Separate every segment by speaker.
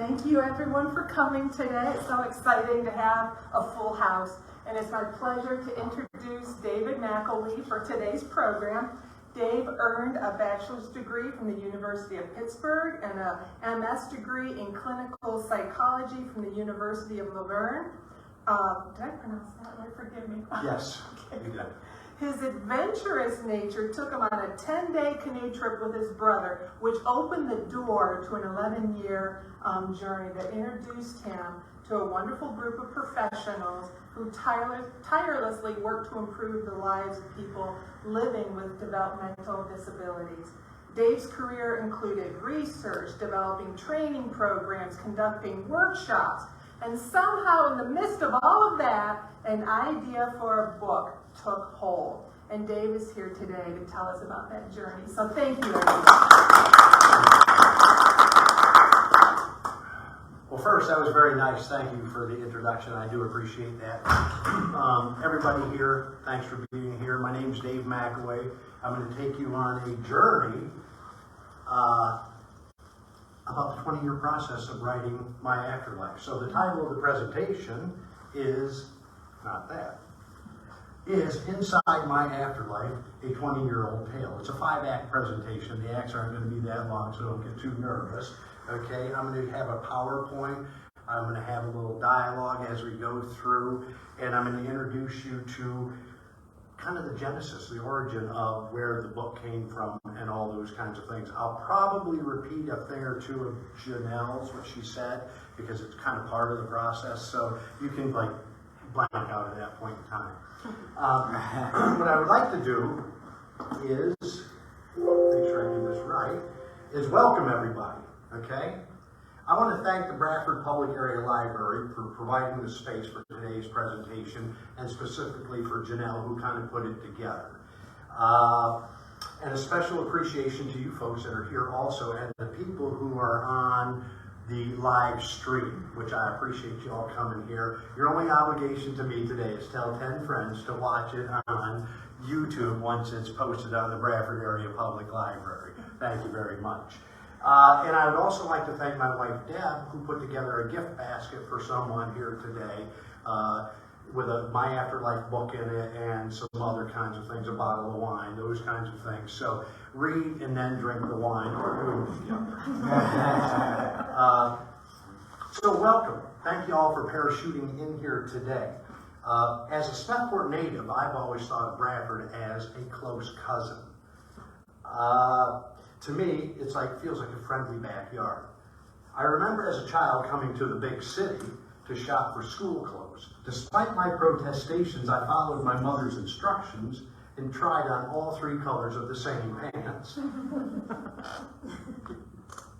Speaker 1: Thank you everyone for coming today. It's so exciting to have a full house. And it's my pleasure to introduce David McElwee for today's program. Dave earned a bachelor's degree from the University of Pittsburgh and a MS degree in clinical psychology from the University of Laverne. Did I pronounce that right? Forgive me.
Speaker 2: Yes,
Speaker 1: Okay.
Speaker 2: you did.
Speaker 1: His adventurous nature took him on a 10-day canoe trip with his brother, which opened the door to an 11-year journey that introduced him to a wonderful group of professionals who tirelessly work to improve the lives of people living with developmental disabilities. Dave's career included research, developing training programs, conducting workshops, and somehow in the midst of all of that, an idea for a book took hold. And Dave is here today to tell us about that journey. So thank you, everyone.
Speaker 2: Well, first, that was very nice. Thank you for the introduction. I do appreciate that. Everybody here, thanks for being here. My name's Dave McElwee. I'm going to take you on a journey about the 20-year process of writing My Afterlife. So the title of the presentation is, not that, is Inside My Afterlife, a 20-year-old tale. It's a 5-act presentation. The acts aren't going to be that long, so don't get too nervous. Okay, I'm going to have a PowerPoint. I'm going to have a little dialogue as we go through, and I'm going to introduce you to kind of the genesis, the origin of where the book came from and all those kinds of things. I'll probably repeat a thing or two of Janelle's, what she said, because it's kind of part of the process, so you can like blank out at that point in time. What I would like to do is, make sure I do this right, is welcome everybody, okay? I want to thank the Bradford Public Area Library for providing the space for today's presentation, and specifically for Janelle, who kind of put it together. And a special appreciation to you folks that are here also, and the people who are on the live stream, which I appreciate you all coming here. Your only obligation to me today is tell 10 friends to watch it on YouTube once it's posted on the Bradford Area Public Library. Thank you very much. And I would also like to thank my wife, Deb, who put together a gift basket for someone here today with a My Afterlife book in it and some other kinds of things, a bottle of wine, those kinds of things. So read and then drink the wine, or do together. So welcome. Thank you all for parachuting in here today. As a Smethport native, I've always thought of Bradford as a close cousin. To me, it's like, feels like a friendly backyard. I remember as a child coming to the big city to shop for school clothes. Despite my protestations, I followed my mother's instructions and tried on all 3 colors of the same pants.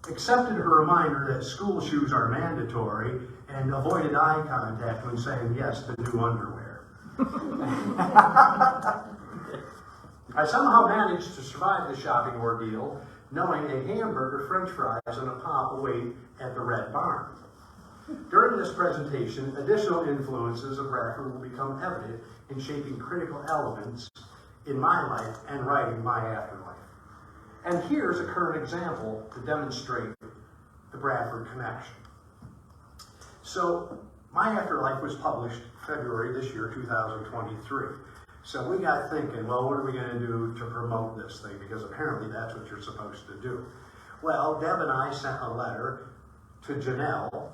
Speaker 2: Accepted her reminder that school shoes are mandatory and avoided eye contact when saying yes to new underwear. I somehow managed to survive the shopping ordeal, knowing a hamburger, french fries, and a pop await at the Red Barn. During this presentation, additional influences of Bradford will become evident in shaping critical elements in my life and writing My Afterlife. And here's a current example to demonstrate the Bradford connection. So, My Afterlife was published February this year, 2023. So we got thinking, well, what are we going to do to promote this thing? Because apparently that's what you're supposed to do. Well, Deb and I sent a letter to Janelle,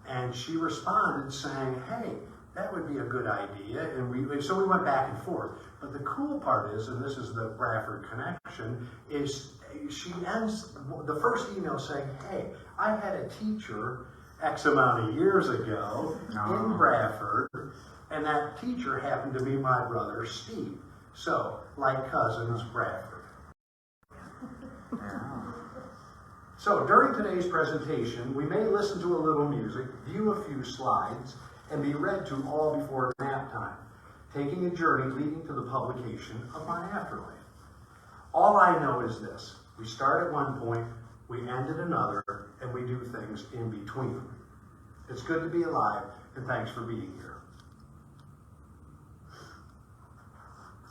Speaker 2: and she responded saying, hey, that would be a good idea. And so we went back and forth. But the cool part is, and this is the Bradford connection, is she ends the first email saying, hey, I had a teacher X amount of years ago in Bradford, and that teacher happened to be my brother, Steve. So, like cousins, Bradford. So, during today's presentation, we may listen to a little music, view a few slides, and be read to all before nap time, taking a journey leading to the publication of My Afterlife. All I know is this: we start at one point, we end at another, and we do things in between. It's good to be alive, and thanks for being here.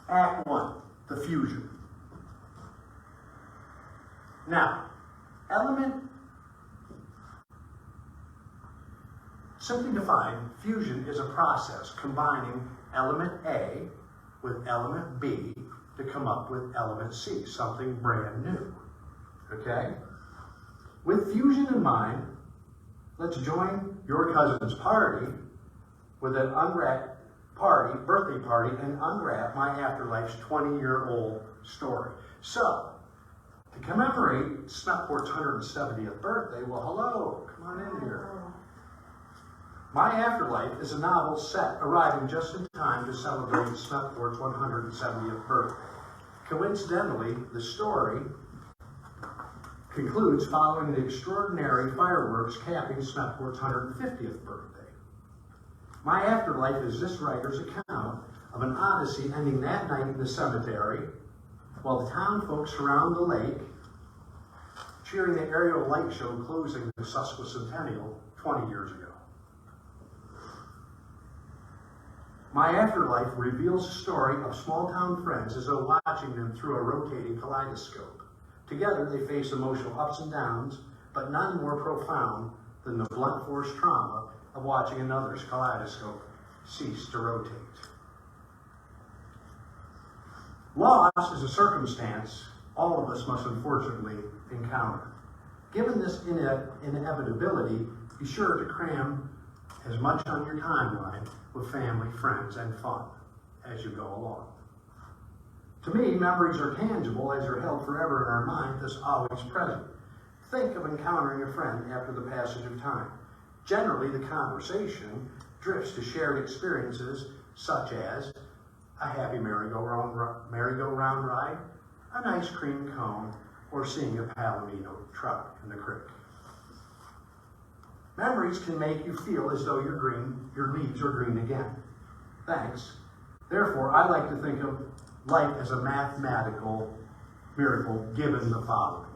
Speaker 2: Act 1, the fusion. Now, element Simply defined, fusion is a process combining element A with element B to come up with element C, something brand new. Okay? With fusion in mind, let's join your cousin's party with an unwrapped birthday party, and unwrap my afterlife's 20-year-old story. So, to commemorate Smethport's 170th birthday, well, hello, come on in here. My Afterlife is a novel set arriving just in time to celebrate Smethport's 170th birthday. Coincidentally, the story concludes following the extraordinary fireworks capping Smethport's 150th birthday. My Afterlife is this writer's account of an odyssey ending that night in the cemetery while the town folks surround the lake cheering the aerial light show closing the Sesquicentennial 20 years ago. My Afterlife reveals a story of small-town friends as though watching them through a rotating kaleidoscope. Together, they face emotional ups and downs, but none more profound than the blunt force trauma of watching another's kaleidoscope cease to rotate. Loss is a circumstance all of us must unfortunately encounter. Given this inevitability, be sure to cram as much on your timeline with family, friends, and fun as you go along. To me, memories are tangible as they're held forever in our mind, thus always present. Think of encountering a friend after the passage of time. Generally, the conversation drifts to shared experiences such as a happy merry-go-round ride, an ice cream cone, or seeing a palomino trout in the creek. Memories can make you feel as though your leaves are green again. Thanks. Therefore, I like to think of life as a mathematical miracle given the following.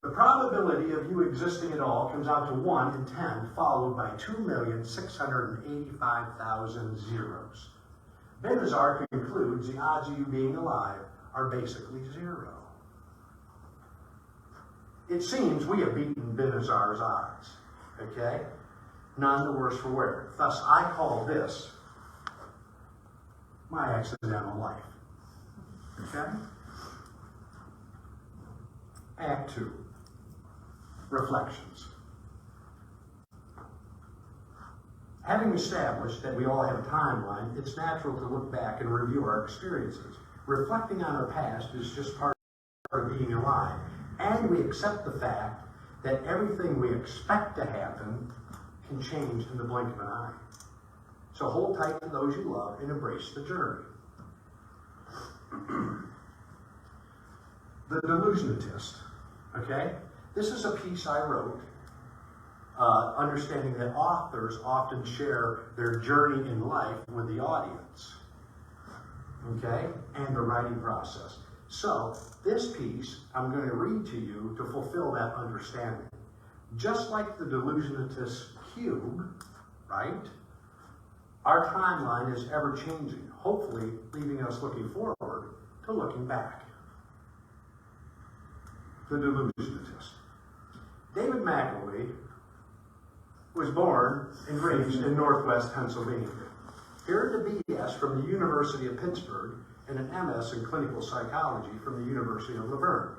Speaker 2: The probability of you existing at all comes out to 1 in 10, followed by 2,685,000 zeros. Binazar concludes the odds of you being alive are basically 0. It seems we have beaten Binazar's odds, okay? None the worse for wear. Thus, I call this my accidental life, okay? Act 2, reflections. Having established that we all have a timeline, it's natural to look back and review our experiences. Reflecting on our past is just part of being alive. And we accept the fact that everything we expect to happen can change in the blink of an eye. So hold tight to those you love and embrace the journey. The Delusionist, okay? This is a piece I wrote, understanding that authors often share their journey in life with the audience, okay? And the writing process. So, this piece I'm going to read to you to fulfill that understanding. Just like the Delusionist cube, right? Our timeline is ever changing, hopefully leaving us looking forward to looking back. The Delusionist. David McElwee was born and raised in Northwest Pennsylvania. He earned a BS from the University of Pittsburgh and an MS in clinical psychology from the University of Laverne.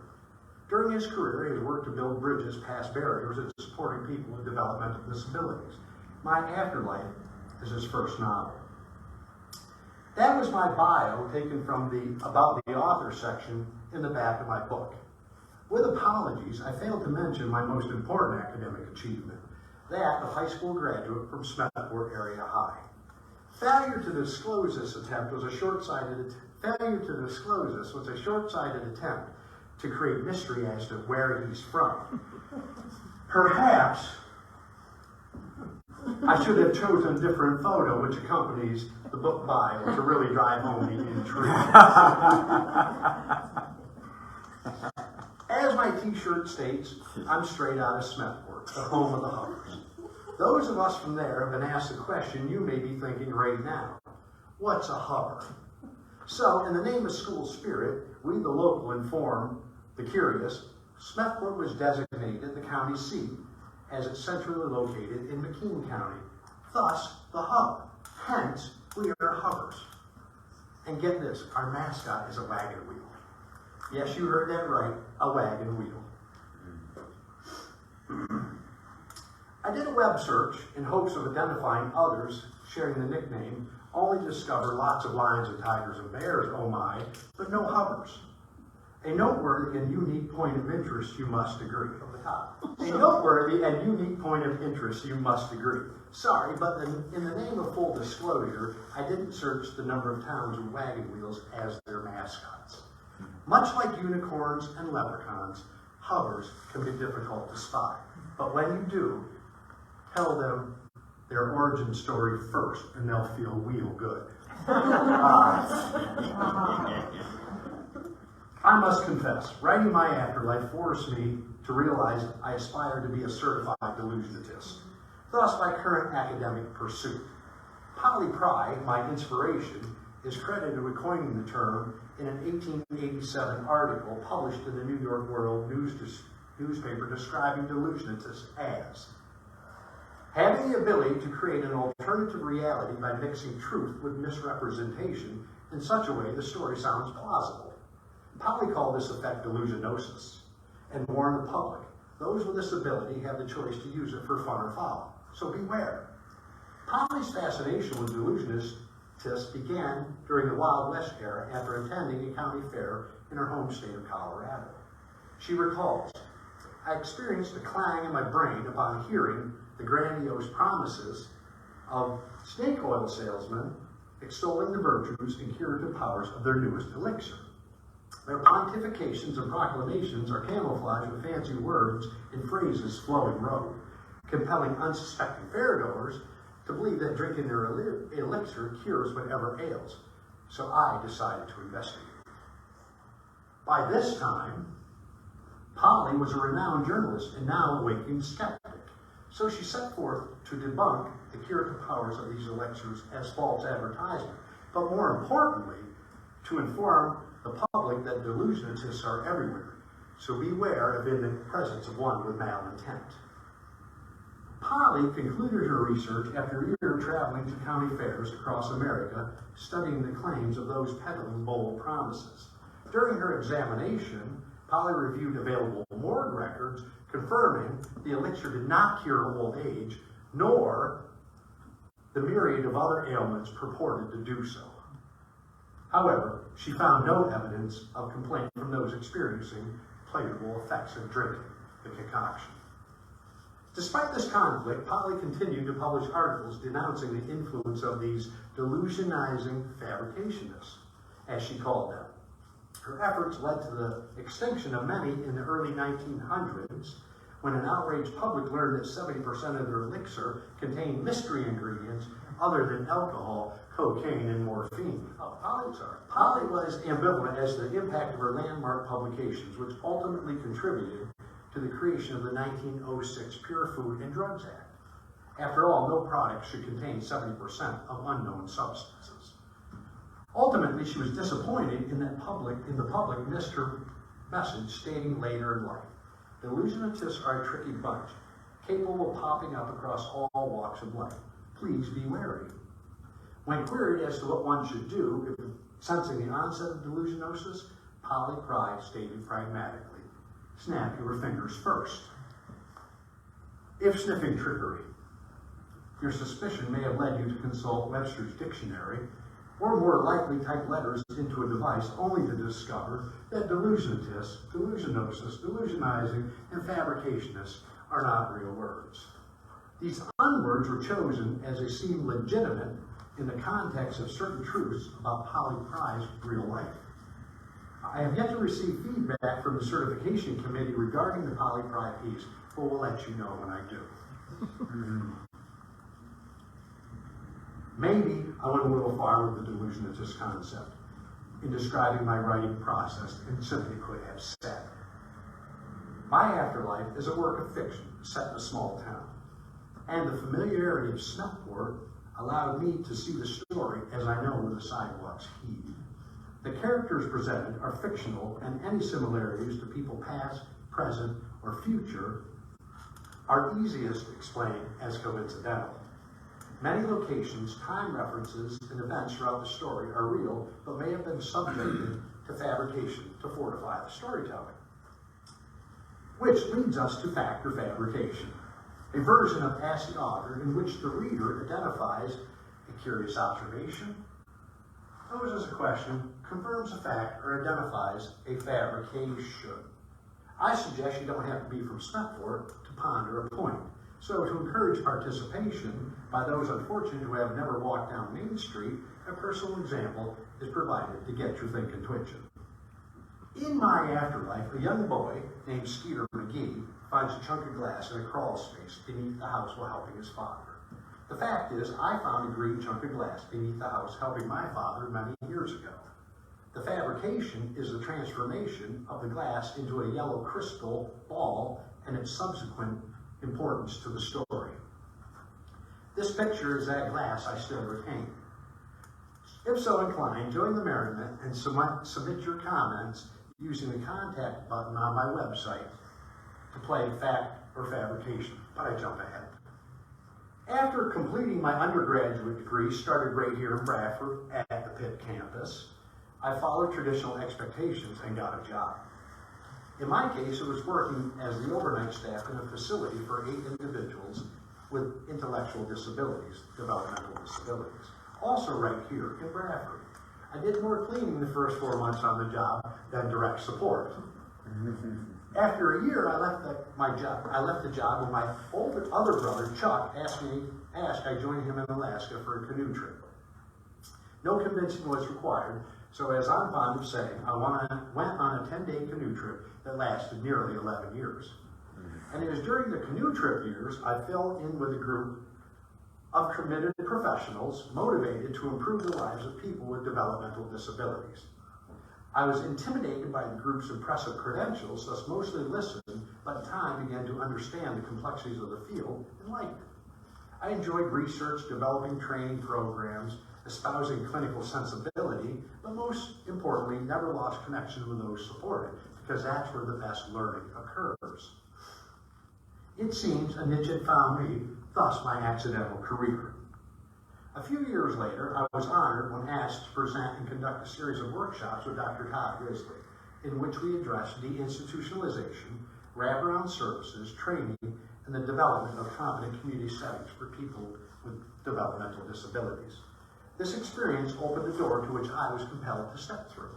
Speaker 2: During his career, he has worked to build bridges past barriers and supporting people with developmental disabilities. My Afterlife is his first novel. That was my bio taken from the About the Author section in the back of my book. With apologies, I failed to mention my most important academic achievement, that of high school graduate from Bradford Area High. Failure to disclose this was a short-sighted attempt to create mystery as to where he's from. Perhaps I should have chosen a different photo which accompanies the book bio to really drive home the intrigue. As my t-shirt states, I'm straight out of Smethport, the home of the Hovers. Those of us from there have been asked the question you may be thinking right now. What's a hover? So, in the name of school spirit, we the local inform the curious, Smethport was designated the county seat as it's centrally located in McKean County, thus the hub. Hence, we are hovers. And get this, our mascot is a wagon wheel. Yes, you heard that right, a wagon wheel. I did a web search in hopes of identifying others sharing the nickname, only to discover lots of lions and tigers and bears, oh my, but no hovers. A noteworthy and unique point of interest, you must agree. From the top. A noteworthy and unique point of interest, you must agree. Sorry, but in the name of full disclosure, I didn't search the number of towns with wagon wheels as their mascots. Much like unicorns and leprechauns, hovers can be difficult to spot. But when you do, tell them their origin story first, and they'll feel real good. I must confess, writing My Afterlife forced me to realize I aspire to be a certified delusionist, thus my current academic pursuit. Polly Pry, my inspiration, is credited with coining the term in an 1887 article published in the New York World newspaper describing delusionists as having the ability to create an alternative reality by mixing truth with misrepresentation in such a way the story sounds plausible. Polly called this effect delusionosis and warned the public, those with this ability have the choice to use it for fun or folly, so beware. Polly's fascination with delusionists began during the Wild West era after attending a county fair in her home state of Colorado. She recalls, I experienced a clang in my brain upon hearing the grandiose promises of snake oil salesmen extolling the virtues and curative powers of their newest elixir. Their pontifications and proclamations are camouflaged with fancy words and phrases flowing road, compelling unsuspecting fairgoers to believe that drinking their elixir cures whatever ails. So I decided to investigate. By this time, Polly was a renowned journalist and now a waking skeptic. So she set forth to debunk the curative powers of these elixirs as false advertisement, but more importantly, to inform the public that delusionists are everywhere. So beware of in the presence of one with malintent. Polly concluded her research after a year traveling to county fairs across America, studying the claims of those peddling bold promises. During her examination, Polly reviewed available morgue records, confirming the elixir did not cure old age, nor the myriad of other ailments purported to do so. However, she found no evidence of complaint from those experiencing pleasurable effects of drinking the concoction. Despite this conflict, Polly continued to publish articles denouncing the influence of these delusionizing fabricationists, as she called them. Her efforts led to the extinction of many in the early 1900s, when an outraged public learned that 70% of their elixir contained mystery ingredients other than alcohol, cocaine, and morphine. Polly was ambivalent as to the impact of her landmark publications, which ultimately contributed to the creation of the 1906 Pure Food and Drugs Act. After all, no product should contain 70% of unknown substances. Ultimately, she was disappointed in the public missed her message, stating later in life, delusionists are a tricky bunch, capable of popping up across all walks of life. Please be wary. When queried as to what one should do if sensing the onset of delusionosis, Polly Pry stated pragmatically, snap your fingers first. If sniffing trickery, your suspicion may have led you to consult Webster's dictionary, or more likely type letters into a device only to discover that delusionists, delusionosis, delusionizing, and fabricationists are not real words. These unwords were chosen as they seemed legitimate in the context of certain truths about Polly Pry's real life. I have yet to receive feedback from the certification committee regarding the Polly Pry piece, but we'll let you know when I do. Maybe I went a little far with the delusionist concept in describing my writing process and simply could have said, My Afterlife is a work of fiction set in a small town, and the familiarity of Smethport allowed me to see the story as I know where the sidewalks heave. The characters presented are fictional, and any similarities to people past, present, or future are easiest to explain as coincidental. Many locations, time references, and events throughout the story are real, but may have been subjected to fabrication to fortify the storytelling. Which leads us to fact or fabrication, a version of Ask the Author in which the reader identifies a curious observation, poses a question, confirms a fact, or identifies a fabrication. I suggest you don't have to be from Smethport to ponder a point. So to encourage participation by those unfortunate who have never walked down Main Street, a personal example is provided to get you thinking twitching. In My Afterlife, a young boy named Skeeter McGee finds a chunk of glass in a crawl space beneath the house while helping his father. The fact is, I found a green chunk of glass beneath the house helping my father many years ago. The fabrication is the transformation of the glass into a yellow crystal ball and its subsequent importance to the story. This picture is that glass I still retain. If so inclined, join the merriment and submit your comments using the contact button on my website to play fact or fabrication. But I jump ahead. After completing my undergraduate degree, started right here in Bradford at the Pitt campus, I followed traditional expectations and got a job. In my case, it was working as the overnight staff in a facility for 8 individuals with intellectual disabilities, developmental disabilities. Also right here in Bradford. I did more cleaning the first 4 months on the job than direct support. After a year, I left the job when my other brother, Chuck, asked I join him in Alaska for a canoe trip. No convincing was required, so as I'm fond of saying, I went on a 10-day canoe trip that lasted nearly 11 years. And it was during the canoe trip years I fell in with a group of committed professionals motivated to improve the lives of people with developmental disabilities. I was intimidated by the group's impressive credentials, thus mostly listened, but in time began to understand the complexities of the field and liked it. I enjoyed research, developing training programs, espousing clinical sensibility, but most importantly, never lost connection with those supported, because that's where the best learning occurs. It seems a niche had found me, thus my accidental career. A few years later, I was honored when asked to present and conduct a series of workshops with Dr. Todd Risley, in which we addressed deinstitutionalization, wraparound services, training, and the development of competent community settings for people with developmental disabilities. This experience opened the door to which I was compelled to step through.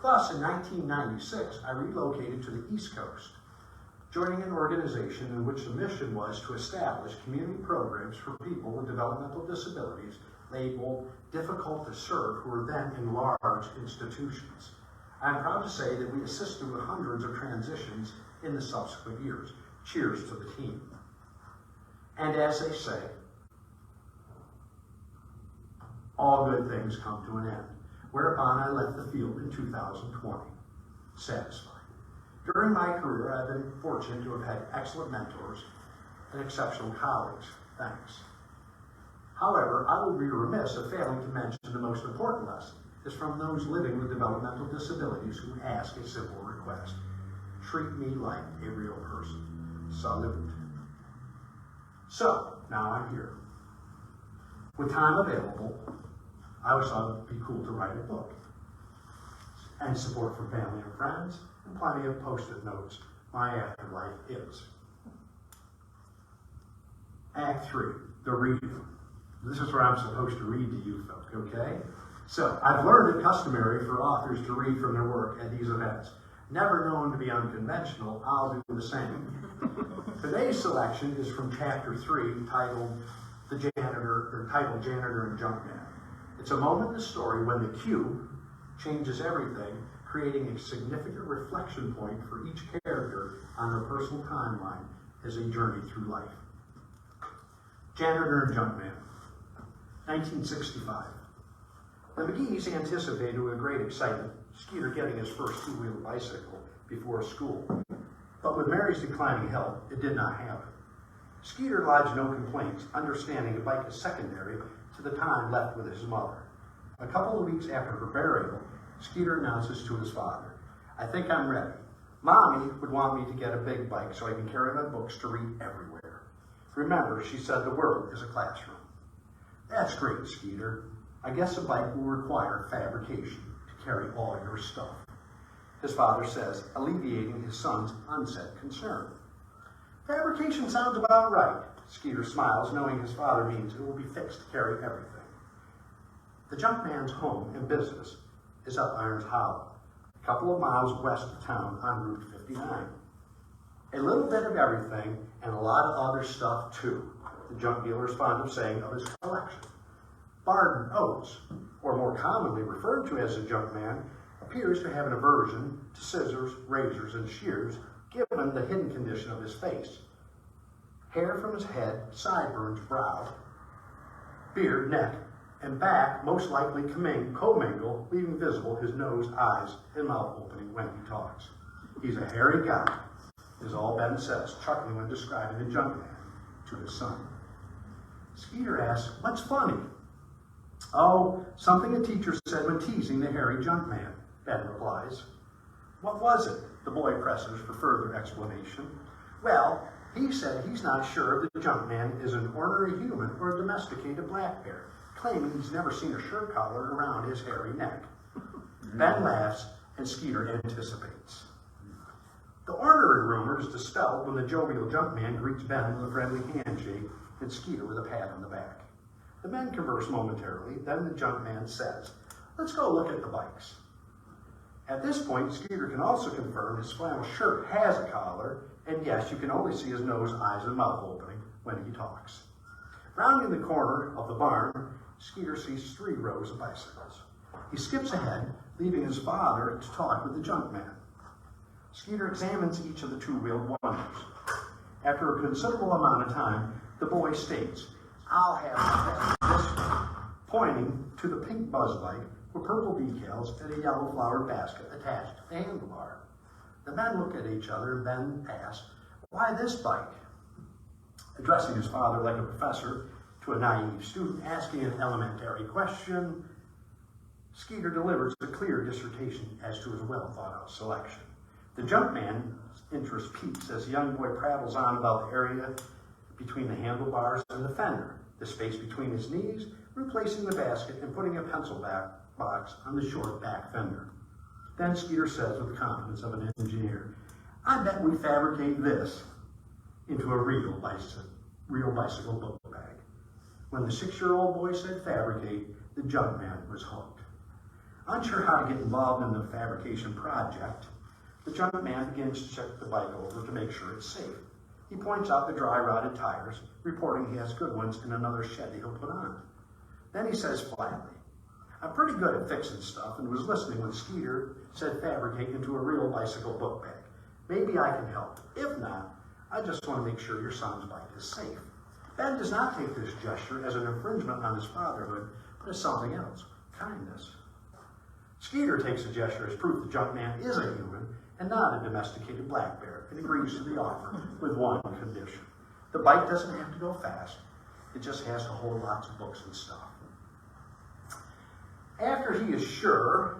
Speaker 2: Thus, in 1996, I relocated to the East Coast, joining an organization in which the mission was to establish community programs for people with developmental disabilities labeled difficult to serve who were then in large institutions. I'm proud to say that we assisted with hundreds of transitions in the subsequent years. Cheers to the team. And as they say, all good things come to an end, whereupon I left the field in 2020, satisfied. During my career, I've been fortunate to have had excellent mentors and exceptional colleagues. Thanks. However, I would be remiss if failing to mention the most important lesson is from those living with developmental disabilities who ask a simple request. Treat me like a real person. Salute. So, now I'm here. With time available, I always thought it would be cool to write a book. And support from family and friends, and plenty of post-it notes. My afterlife is. Act 3, the reading. This is where I'm supposed to read to you folk, okay? So, I've learned it customary for authors to read from their work at these events. Never known to be unconventional, I'll do the same. Today's selection is from Chapter 3, titled Janitor and Junkman. It's a moment in the story when the cue changes everything, creating a significant reflection point for each character on their personal timeline as they journey through life. Janitor and Junkman, 1965. The McGees anticipated with great excitement Skeeter getting his first two-wheel bicycle before school. But with Mary's declining health, it did not happen. Skeeter lodged no complaints, understanding a bike is secondary to the time left with his mother. A couple of weeks after her burial, Skeeter announces to his father, "I think I'm ready. Mommy would want me to get a big bike so I can carry my books to read everywhere. Remember, she said the world is a classroom. That's great, Skeeter. I guess a bike will require fabrication to carry all your stuff, his father says, alleviating his son's unsaid concern. Fabrication sounds about right, Skeeter smiles, knowing his father means it will be fixed to carry everything. The junk man's home and business is up Irons Hollow, a couple of miles west of town on Route 59. A little bit of everything and a lot of other stuff too, the junk dealer is fond of saying of his collection. Barden Oates, or more commonly referred to as the junk man, appears to have an aversion to scissors, razors, and shears, given the hidden condition of his face. Hair from his head, sideburns, brow, beard, neck, and back most likely commingle, leaving visible his nose, eyes, and mouth opening when he talks. He's a hairy guy, is all Ben says, chuckling when describing the junk man to his son. Skeeter asks, "What's funny?" "Oh, something a teacher said when teasing the hairy junk man," Ben replies. "What was it?" the boy presses for further explanation. "Well, he said he's not sure if the junk man is an ornery human or a domesticated black bear, claiming he's never seen a shirt collar around his hairy neck." Ben laughs and Skeeter anticipates. The ornery rumor is dispelled when the jovial junk man greets Ben with a friendly handshake and Skeeter with a pat on the back. The men converse momentarily, then the junk man says, "Let's go look at the bikes." At this point, Skeeter can also confirm his flannel shirt has a collar, and yes, you can only see his nose, eyes, and mouth opening when he talks. Rounding the corner of the barn, Skeeter sees 3 rows of bicycles. He skips ahead, leaving his father to talk with the junk man. Skeeter examines each of the 2-wheeled wonders. After a considerable amount of time, the boy states, "I'll have this one," pointing to the pink buzz bike with purple decals and a yellow flower basket attached to the handlebar. The men look at each other and then ask, "Why this bike?" Addressing his father like a professor to a naive student asking an elementary question, Skeeter delivers a clear dissertation as to his well-thought-out selection. The junk man's interest peaks as the young boy prattles on about the area between the handlebars and the fender, the space between his knees, replacing the basket and putting a pencil box on the short back fender. Then Skeeter says with the confidence of an engineer, "I bet we fabricate this into a real bicycle book bag." When the 6-year-old boy said fabricate, the junk man was hooked. Unsure how to get involved in the fabrication project, the junk man begins to check the bike over to make sure it's safe. He points out the dry rotted tires, reporting he has good ones in another shed he'll put on. Then he says flatly, "I'm pretty good at fixing stuff and was listening when Skeeter said fabricate into a real bicycle book bag. Maybe I can help. If not, I just want to make sure your son's bike is safe." Ben does not take this gesture as an infringement on his fatherhood, but as something else, kindness. Skeeter takes the gesture as proof the junk man is a human and not a domesticated black bear, and agrees to the offer with one condition. The bike doesn't have to go fast, it just has to hold lots of books and stuff. After he is sure,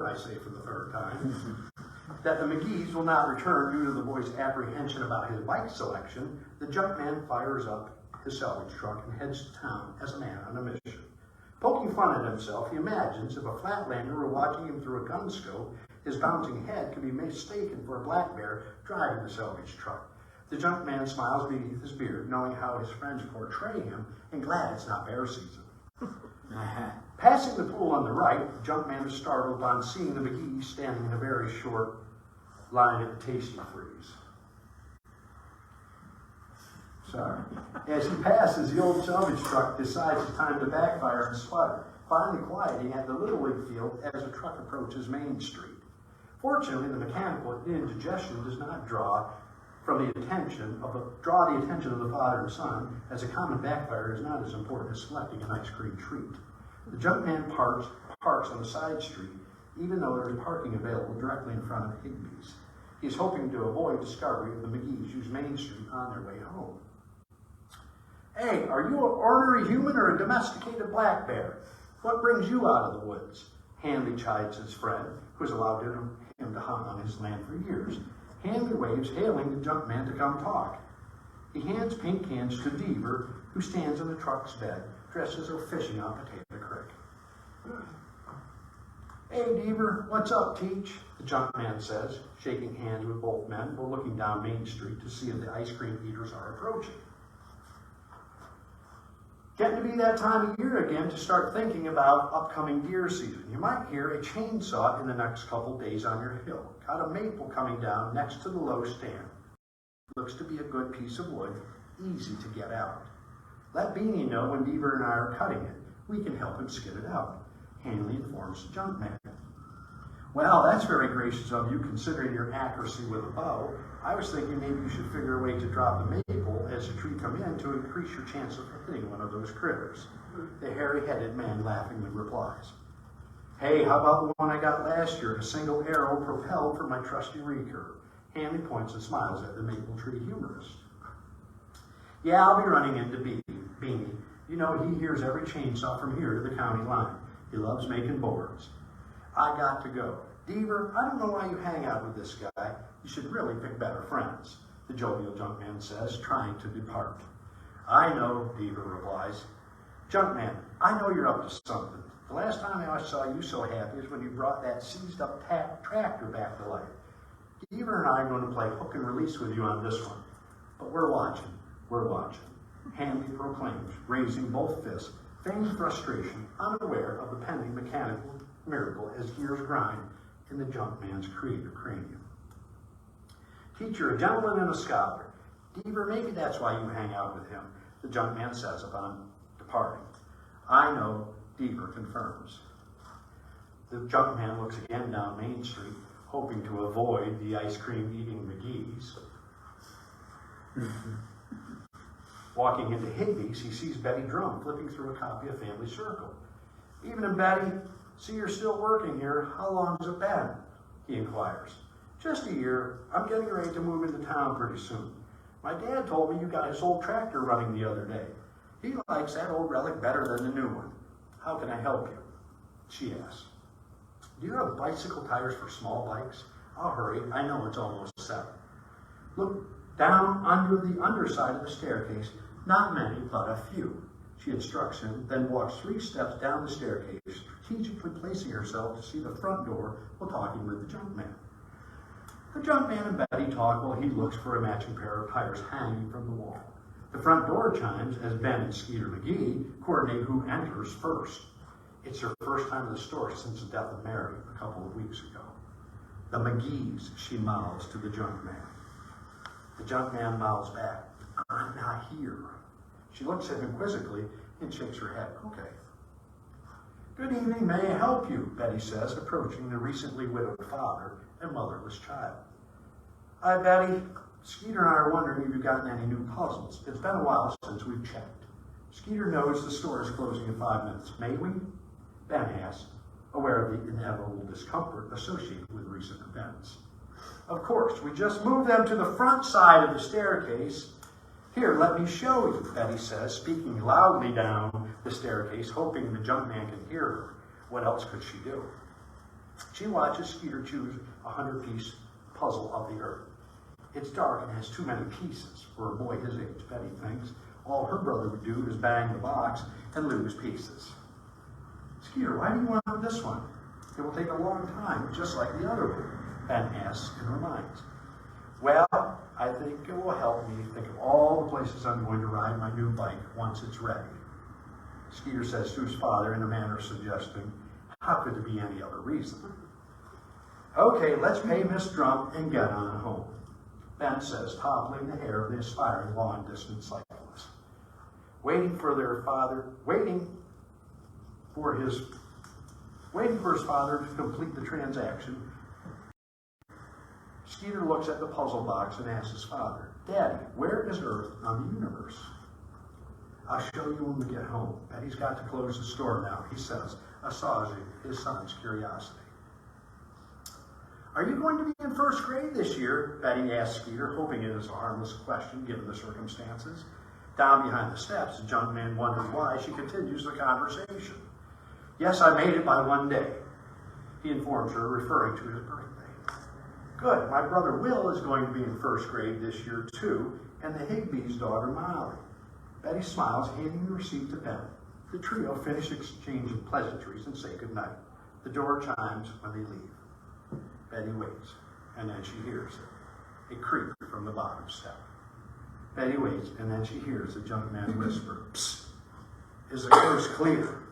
Speaker 2: I say for the 3rd time, that the McGees will not return due to the boy's apprehension about his bike selection, the junk man fires up his salvage truck and heads to town as a man on a mission. Poking fun at himself, he imagines if a flatlander were watching him through a gun scope, his bouncing head could be mistaken for a black bear driving the salvage truck. The junk man smiles beneath his beard, knowing how his friends portray him, and glad it's not bear season. Passing the pool on the right, the junk man is startled upon seeing the McGees standing in a very short line at the Tasty Freeze. Sorry. As he passes, the old salvage truck decides it's time to backfire and sputter, finally quieting at the Little League field as the truck approaches Main Street. Fortunately, the mechanical indigestion does not draw the attention of the father and son, as a common backfire is not as important as selecting an ice cream treat. The junk man parks on the side street, even though there is parking available directly in front of Higbee's. He's hoping to avoid discovery of the McGees use Main Street on their way home. Hey, are you an ornery human or a domesticated black bear? What brings you out of the woods? Hanley chides his friend, who has allowed him to hunt on his land for years. Hanley waves, hailing the junk man to come talk. He hands pink cans to Deaver, who stands in the truck's bed, dressed as though fishing on Potato Creek. Hey, Deaver, what's up, Teach? The junk man says, shaking hands with both men while looking down Main Street to see if the ice cream eaters are approaching. Getting to be that time of year again to start thinking about upcoming deer season. You might hear a chainsaw in the next couple days on your hill. Got a maple coming down next to the low stand. Looks to be a good piece of wood, easy to get out. Let Beanie know when Deaver and I are cutting it. We can help him skid it out. Hanley informs the junk man. Well, that's very gracious of you, considering your accuracy with a bow. I was thinking maybe you should figure a way to drop the maple as the tree come in to increase your chance of hitting one of those critters. The hairy-headed man laughingly replies. Hey, how about the one I got last year, a single arrow propelled from my trusty recurve? Hanley points and smiles at the maple tree humorist. Yeah, I'll be running into Beanie. You know, he hears every chainsaw from here to the county line. He loves making boards. I got to go. Deaver, I don't know why you hang out with this guy. You should really pick better friends, the jovial junkman says, trying to depart. I know, Deaver replies. Junkman, I know you're up to something. The last time I saw you so happy is when you brought that seized-up tractor back to life. Deaver and I are going to play hook and release with you on this one. But we're watching. Hanley proclaims, raising both fists, feigned frustration, unaware of the pending mechanical miracle as gears grind in the junk man's creative cranium. Teacher, a gentleman and a scholar. Deaver, maybe that's why you hang out with him, the junk man says upon departing. I know, Deaver confirms. The junk man looks again down Main Street, hoping to avoid the ice cream eating McGee's. Walking into Higby's, he sees Betty Drum flipping through a copy of Family Circle. Evening, Betty. See, you're still working here. How long's it been? He inquires. Just a year. I'm getting ready to move into town pretty soon. My dad told me you got his old tractor running the other day. He likes that old relic better than the new one. How can I help you? She asks. Do you have bicycle tires for small bikes? I'll hurry. I know it's almost 7. Look down under the underside of the staircase. Not many, but a few. She instructs him, then walks 3 steps down the staircase, strategically placing herself to see the front door while talking with the junk man. The junk man and Betty talk while he looks for a matching pair of tires hanging from the wall. The front door chimes as Ben and Skeeter McGee coordinate who enters first. It's her first time in the store since the death of Mary a couple of weeks ago. The McGees, she mouths to the junk man. The junk man mouths back, I'm not here. She looks at him quizzically and shakes her head. Okay. Good evening, may I help you? Betty says, approaching the recently widowed father and motherless child. Hi, Betty. Skeeter and I are wondering if you've gotten any new puzzles. It's been a while since we've checked. Skeeter knows the store is closing in 5 minutes. May we? Ben asks, aware of the inevitable discomfort associated with recent events. Of course, we just moved them to the front side of the staircase. Here, let me show you, Betty says, speaking loudly down the staircase, hoping the junk man can hear her. What else could she do? She watches Skeeter choose a 100-piece puzzle of the earth. It's dark and has too many pieces. For a boy his age, Betty thinks, all her brother would do is bang the box and lose pieces. Skeeter, why do you want this one? It will take a long time, just like the other one, Ben asks and reminds. Well, I think it will help me think of all the places I'm going to ride my new bike once it's ready. Skeeter says to his father in a manner suggesting, how could there be any other reason? Okay, let's pay Miss Drum and get on home, Ben says, toppling the hair of the aspiring long-distance cyclist. Waiting for his father to complete the transaction, Skeeter looks at the puzzle box and asks his father, Daddy, where is Earth on the universe? I'll show you when we get home. Betty's got to close the store now, he says, assuaging his son's curiosity. Are you going to be in first grade this year? Betty asks Skeeter, hoping it is a harmless question given the circumstances. Down behind the steps, the junk man wonders why. She continues the conversation. Yes, I made it by one day, he informs her, referring to his birthday. Good, my brother Will is going to be in first grade this year too, and the Higbee's daughter Molly. Betty smiles, handing the receipt to Ben. The trio finish exchanging pleasantries and say goodnight. The door chimes when they leave. Betty waits, and then she hears it. A creak from the bottom step. Betty waits, and then she hears the junk man whisper, "Psst, is the coast clear?"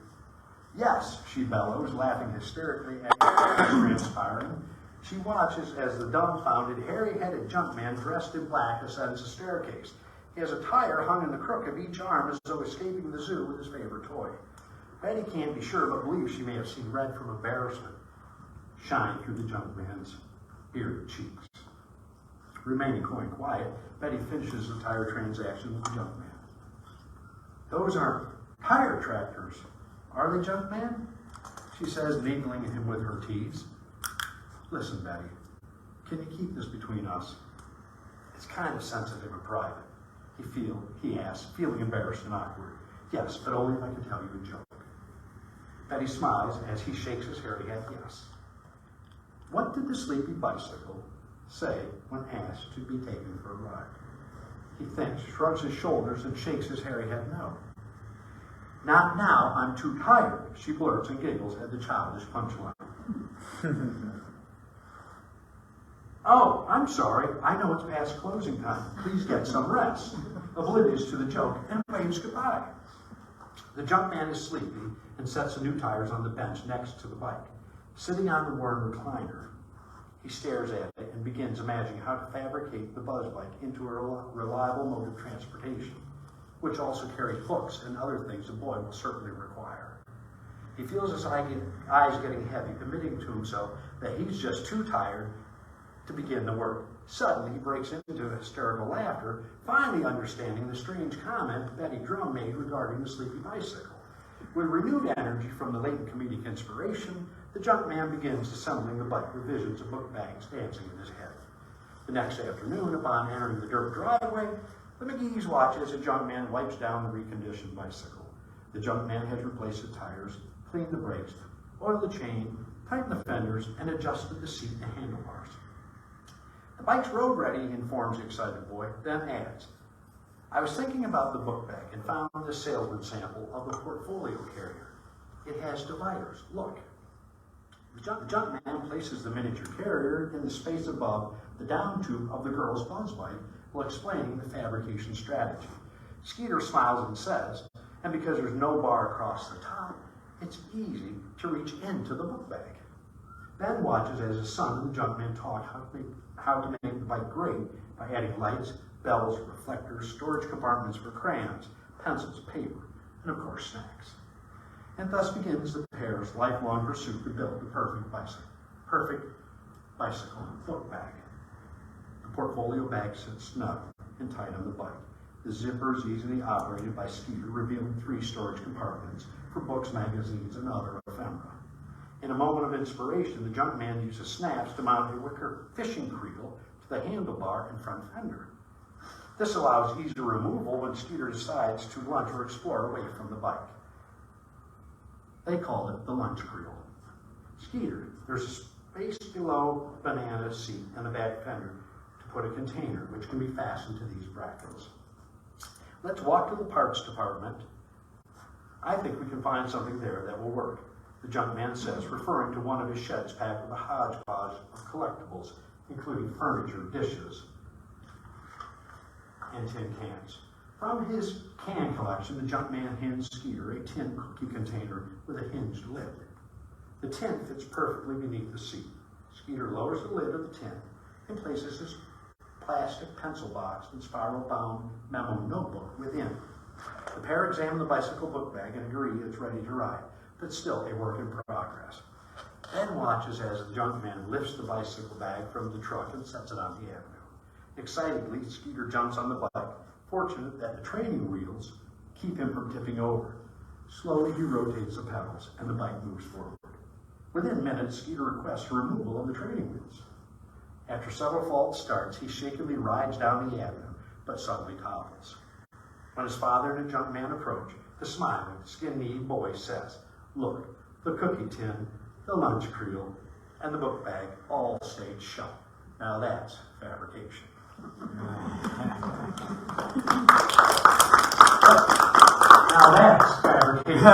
Speaker 2: Yes, she bellows, laughing hysterically at the transpiring. She watches as the dumbfounded, hairy-headed junk man dressed in black ascends the staircase. He has a tire hung in the crook of each arm as though escaping the zoo with his favorite toy. Betty can't be sure, but believes she may have seen red from embarrassment shine through the junk man's bearded cheeks. Remaining quite quiet, Betty finishes the tire transaction with the junk man. Those aren't tire tractors, are they, junk man? She says, needling him with her teeth. Listen, Betty, can you keep this between us? It's kind of sensitive and private. He asks, feeling embarrassed and awkward. Yes, but only if I can tell you a joke. Betty smiles as he shakes his hairy head yes. What did the sleepy bicycle say when asked to be taken for a ride? He thinks, shrugs his shoulders, and shakes his hairy head no. Not now, I'm too tired, she blurts and giggles at the childish punchline. Oh, I'm sorry, I know it's past closing time. Please get some rest. Oblivious to the joke, and waves goodbye. The junk man is sleepy and sets the new tires on the bench next to the bike. Sitting on the worn recliner, he stares at it and begins imagining how to fabricate the buzz bike into a reliable mode of transportation, which also carries books and other things the boy will certainly require. He feels his eyes getting heavy, admitting to himself that he's just too tired to begin the work. Suddenly, he breaks into hysterical laughter, finally understanding the strange comment Betty Drum made regarding the sleepy bicycle. With renewed energy from the latent comedic inspiration, the junk man begins assembling the bike with visions of book bags dancing in his head. The next afternoon, upon entering the dirt driveway, the McGees watch as the junk man wipes down the reconditioned bicycle. The junk man has replaced the tires, cleaned the brakes, oiled the chain, tightened the fenders, and adjusted the seat and handlebars. The bike's road ready, informs the excited boy, then adds, I was thinking about the book bag and found this salesman sample of the portfolio carrier. It has dividers. Look. The junk man places the miniature carrier in the space above the down tube of the girl's buzz bike while explaining the fabrication strategy. Skeeter smiles and says, and because there's no bar across the top, it's easy to reach into the book bag. Ben watches as his son and the junk man talk how to make the bike great by adding lights, bells, reflectors, storage compartments for crayons, pencils, paper, and of course snacks. And thus begins the pair's lifelong pursuit to build the perfect bicycle book bag. The portfolio bag sits snug and tight on the bike. The zipper is easily operated by Skeeter, revealing 3 storage compartments for books, magazines, and other ephemera. In a moment of inspiration, the junk man uses snaps to mount a wicker fishing creel to the handlebar and front fender. This allows easy removal when Skeeter decides to lunge or explore away from the bike. They call it the lunch creel. Skeeter, there's a space below banana seat and the back fender to put a container which can be fastened to these brackets. Let's walk to the parts department. I think we can find something there that will work, the junk man says, referring to one of his sheds packed with a hodgepodge of collectibles, including furniture, dishes, and tin cans. From his can collection, the junk man hands Skeeter a tin cookie container with a hinged lid. The tin fits perfectly beneath the seat. Skeeter lowers the lid of the tin and places his plastic pencil box and spiral-bound memo notebook within. The pair examine the bicycle book bag and agree it's ready to ride, but still a work in progress. Ben watches as the junk man lifts the bicycle bag from the truck and sets it on the avenue. Excitedly, Skeeter jumps on the bike, fortunate that the training wheels keep him from tipping over. Slowly he rotates the pedals and the bike moves forward. Within minutes, Skeeter requests a removal of the training wheels. After several false starts, he shakily rides down the avenue, but suddenly topples. When his father and the junk man approach, the smiling, skin-kneed boy says, "Look, the cookie tin, the lunch creel, and the book bag all stayed shut. Now that's fabrication." Now that's fabrication.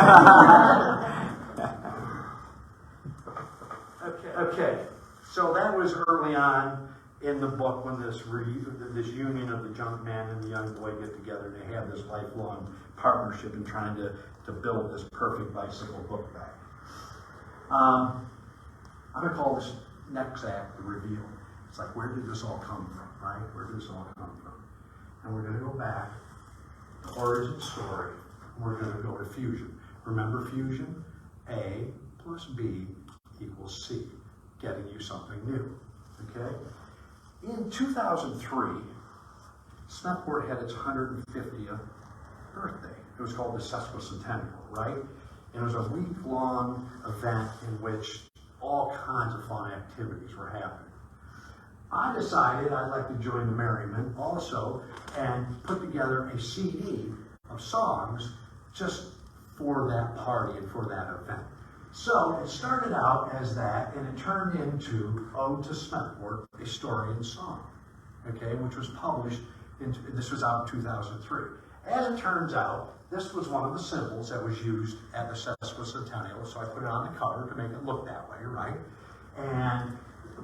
Speaker 2: Okay, so that was early on in the book when this union of the junk man and the young boy get together and they have this lifelong partnership in trying to build this perfect bicycle book bag. I'm going to call this next act the reveal. It's like, where did this all come from, right? Where did this all come from? And we're going to go back to origin story, and we're going to go to fusion. Remember fusion? A plus B equals C, getting you something new, okay? In 2003, Smethport had its 150th birthday. It was called the Sesquicentennial, right? And it was a week-long event in which all kinds of fun activities were happening. I decided I'd like to join the merriment also and put together a CD of songs just for that party and for that event. So it started out as that, and it turned into Ode to Smethport, a story and song, okay, which was published, this was out in 2003. As it turns out, this was one of the symbols that was used at the Sesquicentennial, so I put it on the cover to make it look that way, right? And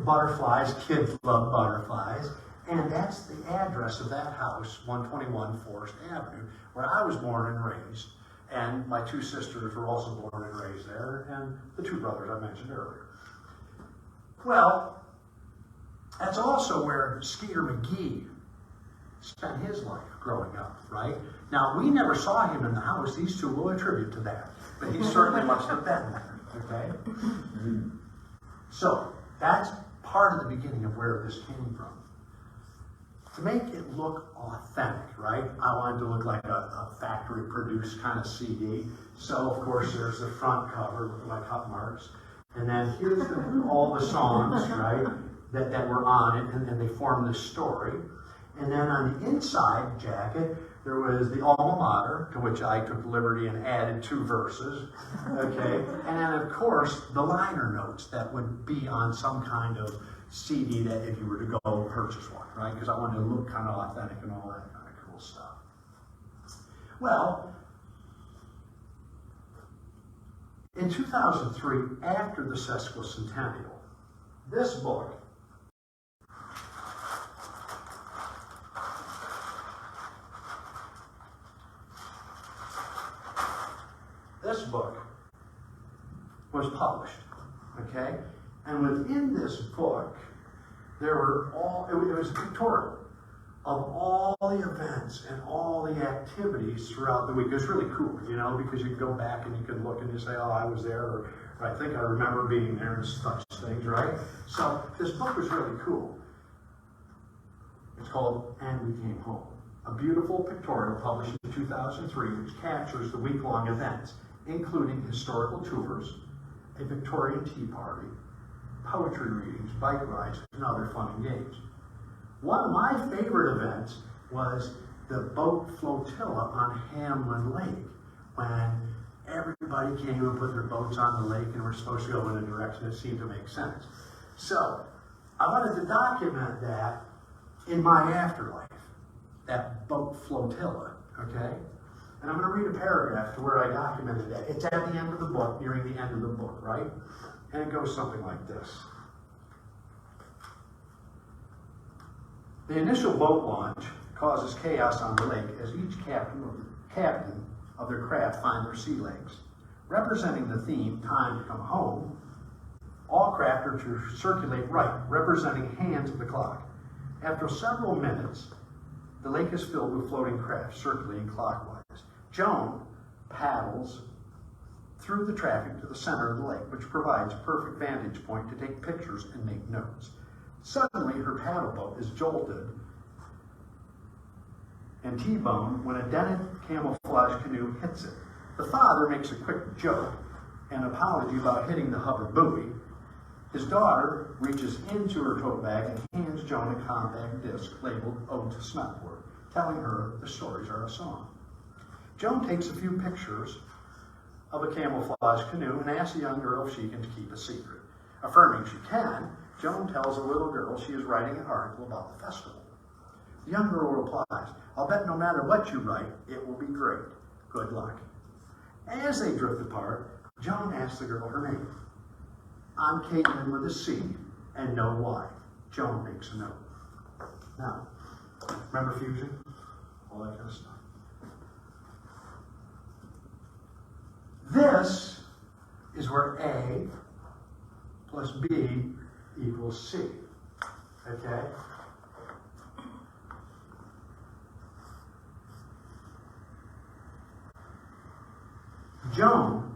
Speaker 2: butterflies, kids love butterflies, and that's the address of that house, 121 Forest Avenue, where I was born and raised. And my two sisters were also born and raised there, and the two brothers I mentioned earlier. Well, that's also where Skeeter McGee spent his life growing up, right? Now, we never saw him in the house. These two will attribute to that, but he certainly must have been there, okay? So, that's part of the beginning of where this came from. To make it look authentic, right? I wanted to look like a factory-produced kind of CD. So, of course, there's the front cover with my cut marks. And then here's all the songs, right, that were on it, and they form this story. And then on the inside jacket, there was the alma mater, to which I took the liberty and added 2 verses, okay? And then, of course, the liner notes that would be on some kind of CD that if you were to go purchase one, right? Because I wanted to look kind of authentic and all that kind of cool stuff. Well, in 2003, after the Sesquicentennial, this book was published, okay? And within this book, there were it was a pictorial of all the events and all the activities throughout the week. It was really cool, you know, because you could go back and you could look and you say, oh, I was there, or I think I remember being there and such things, right? So this book was really cool. It's called And We Came Home, a beautiful pictorial published in 2003, which captures the week-long events, including historical tours, a Victorian tea party, poetry readings, bike rides, and other fun and games. One of my favorite events was the boat flotilla on Hamlin Lake, when everybody came and put their boats on the lake and were supposed to go in a direction that seemed to make sense. So I wanted to document that in my afterlife, that boat flotilla, okay? And I'm going to read a paragraph to where I documented that. It's at the end of the book, nearing the end of the book, right? And it goes something like this. The initial boat launch causes chaos on the lake as each captain of their craft find their sea legs. Representing the theme, time to come home, all craft are to circulate right, representing hands of the clock. After several minutes, the lake is filled with floating craft circulating clockwise. Joan paddles through the traffic to the center of the lake, which provides a perfect vantage point to take pictures and make notes. Suddenly, her paddle boat is jolted and T-boned when a dented camouflage canoe hits it. The father makes a quick joke, an apology about hitting the hover buoy. His daughter reaches into her tote bag and hands Joan a compact disc labeled Ode to Smethport, telling her the stories are a song. Joan takes a few pictures of a camouflage canoe and asks the young girl if she can keep a secret. Affirming she can, Joan tells a little girl she is writing an article about the festival. The young girl replies, "I'll bet no matter what you write, it will be great. Good luck." As they drift apart, Joan asks the girl her name. "I'm Caitlin with a C, and no Y." Joan makes a note. Now, remember fusion? All that kind of stuff. This is where A plus B equals C. Okay? Joan,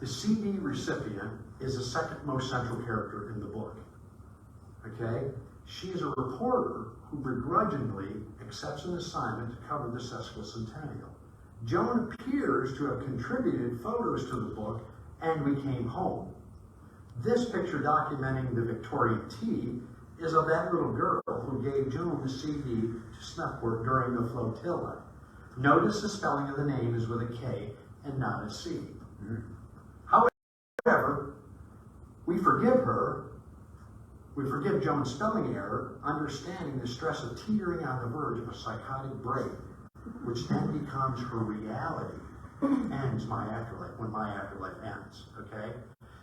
Speaker 2: the CD recipient, is the second most central character in the book. Okay? She is a reporter who begrudgingly accepts an assignment to cover the sesquicentennial. Joan appears to have contributed photos to the book, and we came home. This picture documenting the Victorian tea is of that little girl who gave Joan the CD to Smethport during the flotilla. Notice the spelling of the name is with a K and not a C. However, we forgive Joan's spelling error, understanding the stress of teetering on the verge of a psychotic break, which then becomes her reality, ends my afterlife, when my afterlife ends, okay?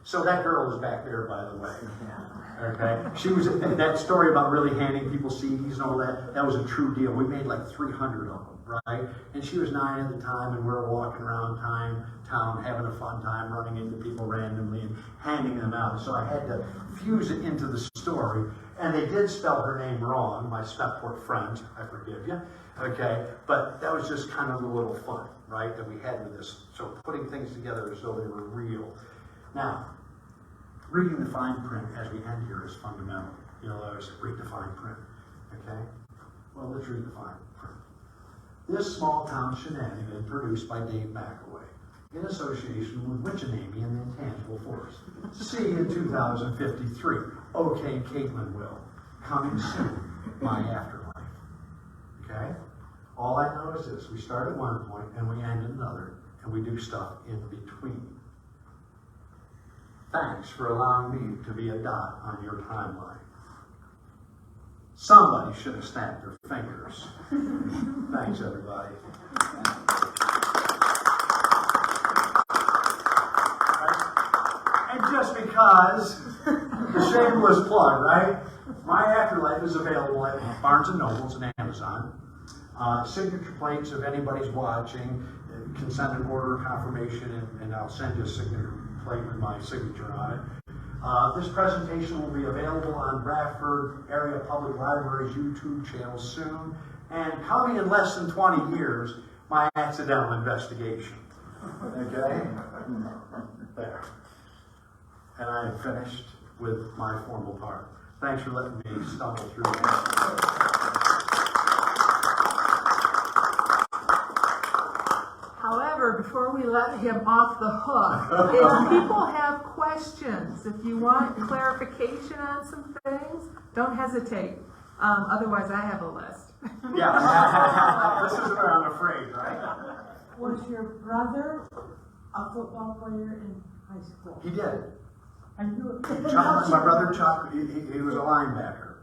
Speaker 2: So that girl is back there, by the way, okay? She was, that story about really handing people CDs and all that, that was a true deal. We made like 300 of them, right? And she was 9 at the time, and we were walking around town, having a fun time, running into people randomly and handing them out. So I had to fuse it into the story. And they did spell her name wrong, my Smethport friends, I forgive you, okay? But that was just kind of a little fun, right, that we had with this. So putting things together as though they were real. Now, reading the fine print as we end here is fundamental. You know, I always say, read the fine print, okay? Well, let's read the fine print. This small town shenanigan produced by Dave McElwee in association with Witchinamy and the Intangible Force. See in 2053. Okay, Caitlin will. Coming soon, My Afterlife. Okay? All I know is this. We start at one point and we end at another, and we do stuff in between. Thanks for allowing me to be a dot on your timeline. Somebody should have snapped their fingers. Thanks, everybody. And just because, the shameless plug, right? My Afterlife is available at Barnes & Nobles and Amazon. Signature plates, if anybody's watching, consent and order confirmation, and I'll send you a signature plate with my signature on it. This presentation will be available on Bradford Area Public Library's YouTube channel soon, and coming in less than 20 years, my accidental investigation. Okay? There. And I am finished with my formal part. Thanks for letting me stumble through that.
Speaker 1: However, before we let him off the hook, if people have questions, if you want clarification on some things, don't hesitate. Otherwise, I have a list.
Speaker 2: Yeah, this is where I'm afraid, right?
Speaker 3: Was your brother a football player in high school?
Speaker 2: He did.
Speaker 3: And you,
Speaker 2: My brother Chuck, he was a linebacker,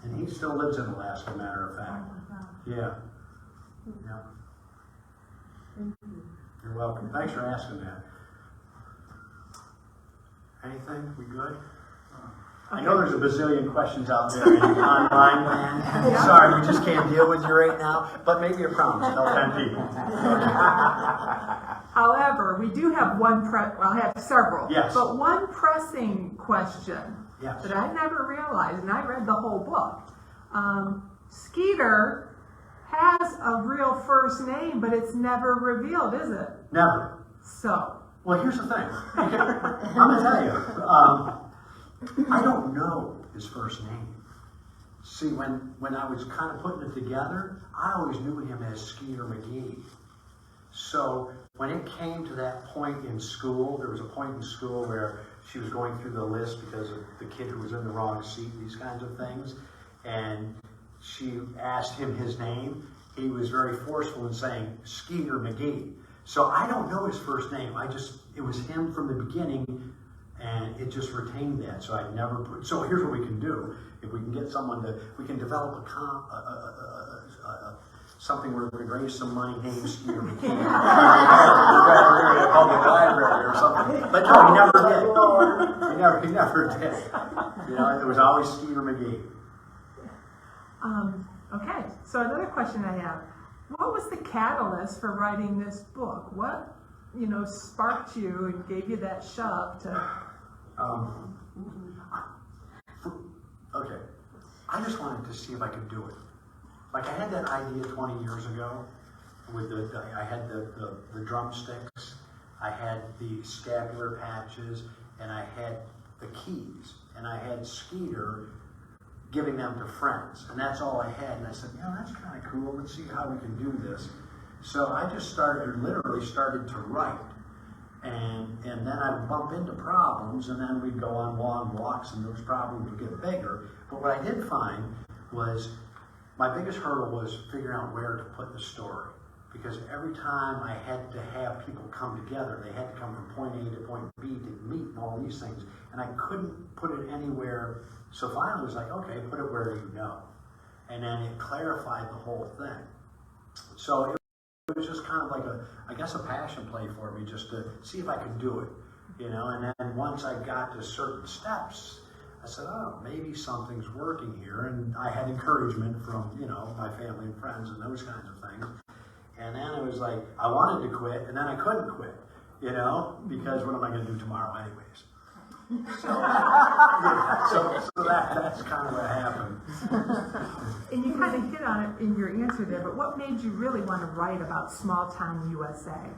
Speaker 2: and he still lives in Alaska, matter of fact. Yeah. Yeah.
Speaker 3: Thank you.
Speaker 2: You're welcome. Thanks for asking that. Anything? We good? I know there's a bazillion questions out there in online land. Sorry, we just can't deal with you right now, but maybe a promise to help 10 people.
Speaker 1: However, we do have I have several.
Speaker 2: Yes.
Speaker 1: But one pressing question
Speaker 2: Yes.
Speaker 1: that I never realized, and I read the whole book. Skeeter has a real first name, but it's never revealed, is it?
Speaker 2: Never.
Speaker 1: So.
Speaker 2: Well, here's the thing. I'm going to tell you. I don't know his first name. See, when I was kind of putting it together, I always knew him as Skeeter McGee. So when it came to that point in school, there was a point in school where she was going through the list because of the kid who was in the wrong seat, these kinds of things, and she asked him his name. he was very forceful in saying Skeeter McGee. So I don't know his first name. It was him from the beginning, and it just retained that. So I never put. So here's what we can do: if we can get someone we can develop something where we can raise some money named Skeeter McGee, Bradford Area Public Library or something. But no, he never did. He never did. It was always Skeeter McGee.
Speaker 4: Okay, so another question I have. What was the catalyst for writing this book? What, sparked you and gave you that shove to...
Speaker 2: Okay. I just wanted to see if I could do it. Like I had that idea 20 years ago with I had the drumsticks, I had the scapular patches, and I had the keys, and I had Skeeter giving them to friends, and that's all I had. And I said, that's kind of cool. Let's see how we can do this. So I just literally started to write, and then I would bump into problems, and then we'd go on long walks, and those problems would get bigger. But what I did find was my biggest hurdle was figuring out where to put the story, because every time I had to have people come together, they had to come from point A to point B to meet and all these things, and I couldn't put it anywhere. So finally, it was like, okay, put it where you know. And then it clarified the whole thing. So it was just kind of like a passion play for me, just to see if I could do it, And then once I got to certain steps, I said, oh, maybe something's working here. And I had encouragement from, my family and friends and those kinds of things. And then it was like, I wanted to quit, and then I couldn't quit, because what am I going to do tomorrow anyways? So that's kind of what happened.
Speaker 4: And you kind of hit on it in your answer there, but what made you really want to write about small town USA?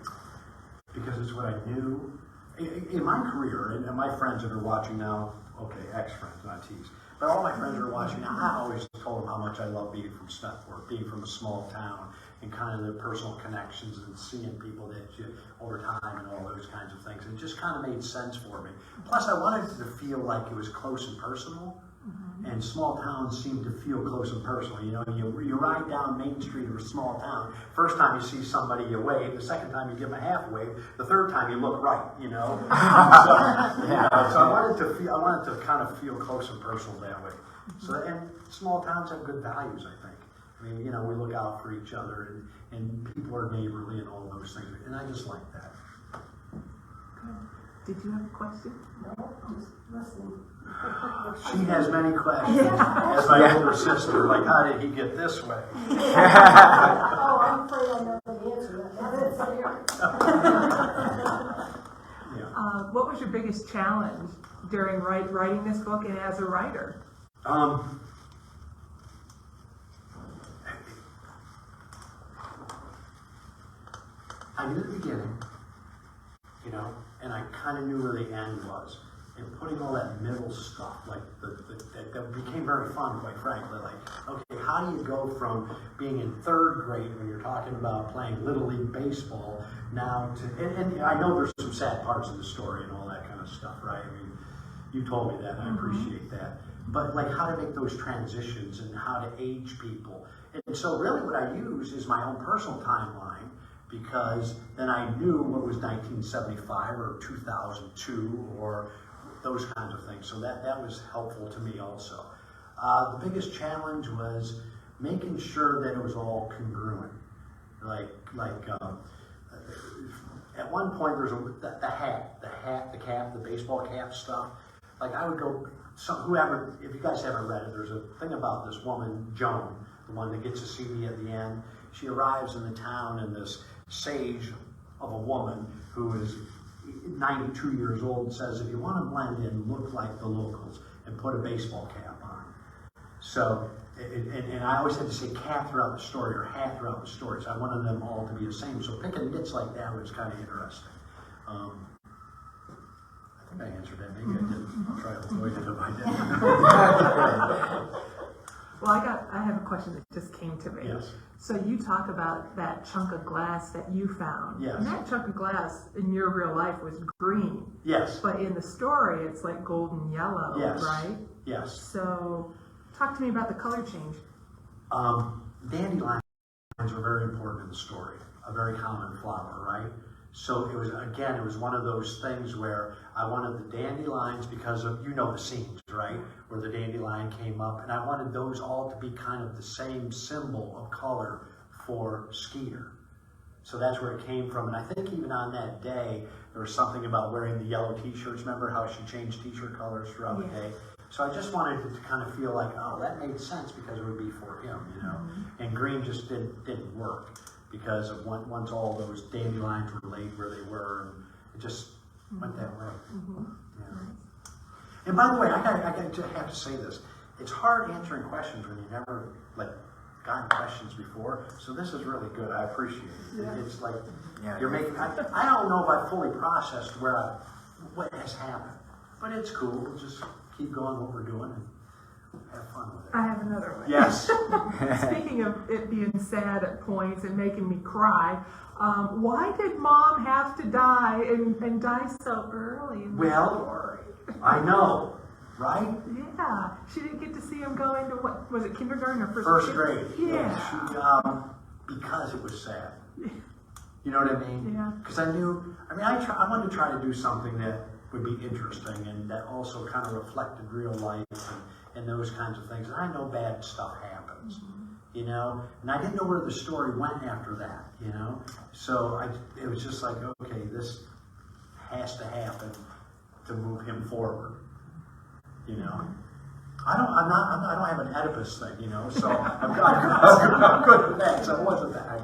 Speaker 2: Because it's what I knew. In my career, and my friends that are watching now, okay, ex-friends, not tease, but all my friends that are watching now, I always told them how much I love being from Snufford, being from a small town, and kind of the personal connections and seeing people that you over time and all those kinds of things. It just kind of made sense for me. Plus, I wanted it to feel like it was close and personal. And small towns seem to feel close and personal. You ride down Main Street of a small town. First time you see somebody, you wave. The second time you give them a half wave. The third time you look right. So I wanted to kind of feel close and personal that way. So, and small towns have good values, I think. We look out for each other, and people are neighborly and all those things. And I just like that.
Speaker 4: Did you have a question?
Speaker 3: No, just listening.
Speaker 2: She has many questions, as my older sister, like, how did he get this way?
Speaker 3: Oh, I'm afraid I know the answer. That's it.
Speaker 4: What was your biggest challenge during writing this book and as a writer?
Speaker 2: I knew the beginning, and I kind of knew where the end was. And putting all that middle stuff, like that became very fun, quite frankly. Like, okay, how do you go from being in third grade when you're talking about playing Little League baseball now to, and I know there's some sad parts of the story and all that kind of stuff, right? You told me that, and I appreciate that. But like how to make those transitions and how to age people. And so really what I use is my own personal timeline, because then I knew what was 1975 or 2002 or those kinds of things. So that was helpful to me also. The biggest challenge was making sure that it was all congruent. At one point there's the hat, the cap, the baseball cap stuff. Like I would go, whoever, if you guys haven't read it, there's a thing about this woman, Joan, the one that gets a CD at the end. She arrives in the town, and this sage of a woman who is 92 years old and says, if you want to blend in, look like the locals and put a baseball cap on. So, and I always had to say cap throughout the story or hat throughout the story. So I wanted them all to be the same. So picking nits like that was kind of interesting. I think I answered that. Maybe I didn't. I'll try to avoid it if I didn't.
Speaker 4: Well, I have a question that just came to me.
Speaker 2: Yes.
Speaker 4: So you talk about that chunk of glass that you found.
Speaker 2: Yes.
Speaker 4: And that chunk of glass in your real life was green.
Speaker 2: Yes.
Speaker 4: But in the story, it's like golden yellow,
Speaker 2: Yes.
Speaker 4: right?
Speaker 2: Yes.
Speaker 4: So talk to me about the color change.
Speaker 2: Dandelion are very important in the story, a very common flower, right? So it was one of those things where I wanted the dandelions because of, the scenes, right? Where the dandelion came up, and I wanted those all to be kind of the same symbol of color for Skeeter. So that's where it came from. And I think even on that day, there was something about wearing the yellow t-shirts. Remember how she changed t-shirt colors throughout the day? So I just wanted it to kind of feel like, oh, that made sense because it would be for him, And green just didn't work because of once all those dandelions were laid where they were, and it just went that way. Yeah. And by the way, I have to say this. It's hard answering questions when you never gotten questions before. So this is really good. I appreciate it. It's like you're making. I don't know if I fully processed what has happened, but it's cool. We'll just keep going what we're doing and have fun with it.
Speaker 4: I have another one.
Speaker 2: Yes.
Speaker 4: Speaking of it being sad at points and making me cry, why did Mom have to die and die so early in the story?
Speaker 2: I know, right?
Speaker 4: Yeah, she didn't get to see him go into what was it, kindergarten or
Speaker 2: First grade.
Speaker 4: Yeah.
Speaker 2: She, because it was sad. You know what I mean?
Speaker 4: Yeah.
Speaker 2: Because I wanted to try to do something that would be interesting and that also kind of reflected real life and those kinds of things. And I know bad stuff happens, and I didn't know where the story went after that, So it was just like, okay, this has to happen to move him forward, I don't have an Oedipus thing, so I'm good at that. So it wasn't that,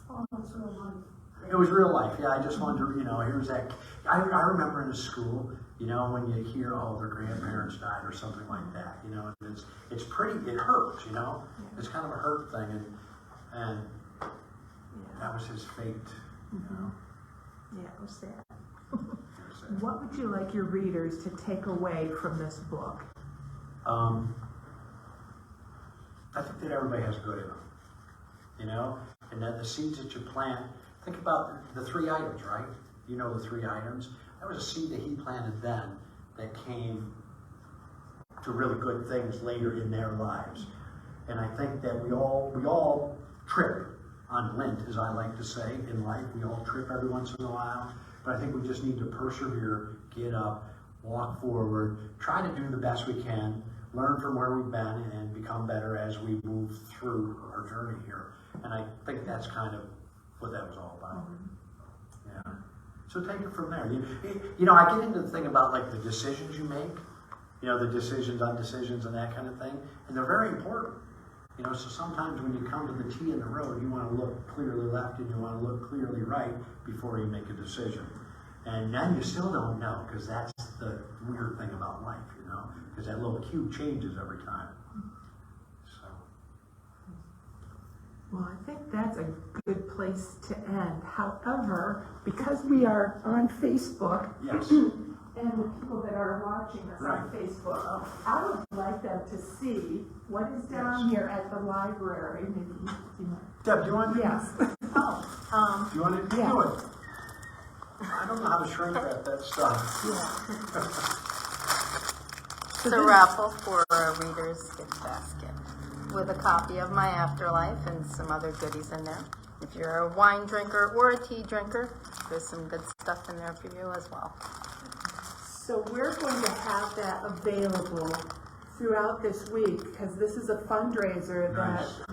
Speaker 3: Oh, that's real life.
Speaker 2: It was real life. Yeah, I just wanted to, here's that. I remember in the school, when you hear, their grandparents died or something like that, and it's pretty, it hurts, It's kind of a hurt thing, and that was his fate,
Speaker 4: Yeah, it was sad. What would you like your readers to take away from this book?
Speaker 2: I think that everybody has good in them, and that the seeds that you plant, think about the 3 items, right? The 3 items. That was a seed that he planted then that came to really good things later in their lives. And I think that we all trip on lint, as I like to say, in life. We all trip every once in a while. But I think we just need to persevere, get up, walk forward, try to do the best we can, learn from where we've been, and become better as we move through our journey here. And I think that's kind of what that was all about. Yeah. So take it from there. I get into the thing about the decisions you make, the decisions on decisions and that kind of thing, and they're very important. So sometimes when you come to the T in the road, you want to look clearly left and you want to look clearly right before you make a decision. And then you still don't know, because that's the weird thing about life, because that little cube changes every time. So.
Speaker 4: Well, I think that's a good place to end. However, because we are on Facebook,
Speaker 2: Yes.
Speaker 4: and the people that are watching us on Facebook, I would like them to see what is down here at the library. Maybe
Speaker 2: Deb, do you want to?
Speaker 4: Yes.
Speaker 2: Do you want to do it? I don't know how to shrink wrap that stuff.
Speaker 5: It's a raffle for a reader's gift basket with a copy of My Afterlife and some other goodies in there. If you're a wine drinker or a tea drinker, there's some good stuff in there for you as well.
Speaker 4: So we're going to have that available throughout this week, because this is a fundraiser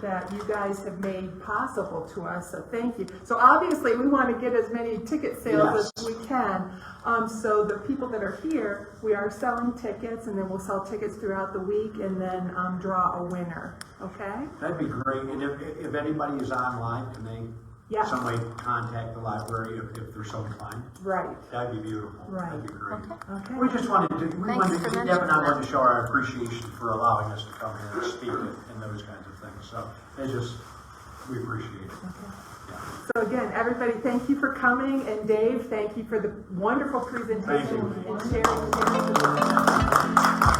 Speaker 4: that you guys have made possible to us, so thank you. So obviously we want to get as many ticket sales as we can. So the people that are here, we are selling tickets, and then we'll sell tickets throughout the week, and then draw a winner, okay?
Speaker 2: That'd be great. And if anybody is online, can they some way contact the library if they're so inclined?
Speaker 4: Right.
Speaker 2: That'd be beautiful.
Speaker 4: Right.
Speaker 2: That'd be great.
Speaker 4: Okay.
Speaker 2: We just wanted to, Deb and I wanted to show our appreciation for allowing us to come here and speak and those kinds of things. So we appreciate it.
Speaker 4: Okay.
Speaker 2: Yeah.
Speaker 4: So again, everybody, thank you for coming, and Dave, thank you for the wonderful presentation
Speaker 2: Thank you.
Speaker 4: and sharing.